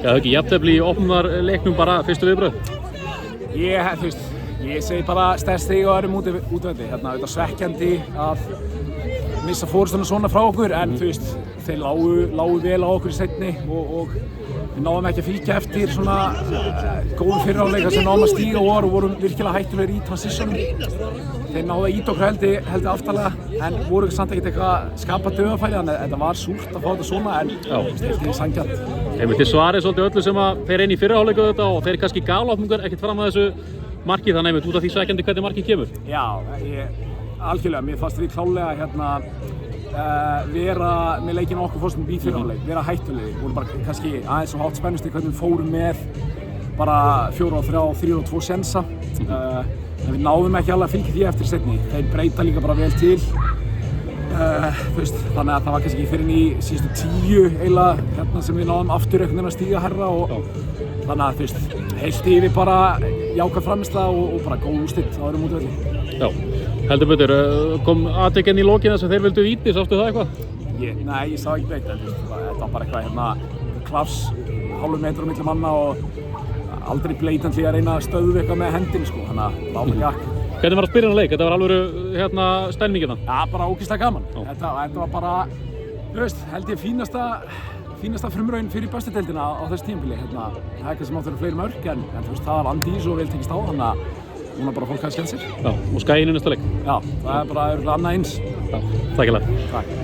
Já, ekki jafntefli í opnar leiknum bara fyrstu viðbrögð? Ég segi bara stærst stig á öðrum útvelli. Hérna, þetta er svekkjandi að missa forystuna svona frá okkur, en þeir lágu vel á okkur í seinni og við náðum ekki að fylgja eftir svona góðum fyrirháleika sem náðum að stíga og vorum virkilega hættulegir í transitionum. Þeir náðu að ýta okkur heldur aftarlega, en voru samt ekkert eitthvað að skapa dauðafæri, þannig að þetta var súrt að fá þetta svona, en þetta er sanngjarnt. Þið svarið svolítið öllu sem að þeir inn í fyrirháleiku þetta og þeir kannski galopningar ekkert fram að þessu marki, þannig út af því svekkjandi hvernig markið kemur. Já, algjörlega, mér fannst við klálega vera með leikinn okkur fórstum í fyrirháleik, vera hættulegir, voru bara kannski aðeins og hátt spennustig hvernig við fórum með bara 4-3, 3-2 sénsa. En við náðum ekki alveg að fylgja því eftir seinni. Þeir breyta líka bara vel til. Þannig að það var kannski ekki fyrir í síðustu 10 eiginlega sem við náðum aftur einhvern veginn að stíga herra og þannig að heilt yfir bara jákvæð frammistaða og bara góð úrslit á öðrum útivelli. Já, heldur betur. Kom atvikinn í lokinn þar sem þeir vildu víti, sástu það eitthvað? Nei, ég sá ekki veit, þetta var bara eitthvað klafs, hálfur metrar á milli manna og aldrei bleitantli að reyna að stöðva eitthvað með hendinni þannig að það var jakk. Hvernig var að spila leik? Þetta var alvöru stemningina? Já, bara ógeðslega gaman. Þetta var bara, held ég fínasta frumraun fyrir bestu deildina á þessu tímabili. Það er kannski sem áttu fleiri mörk, en það var andís og vel tekist á, þannig að núna bara fólk hafi skemmt sér. Já, og Skaginn í næsta leik? Já, það er bara annað eins. Já, takk.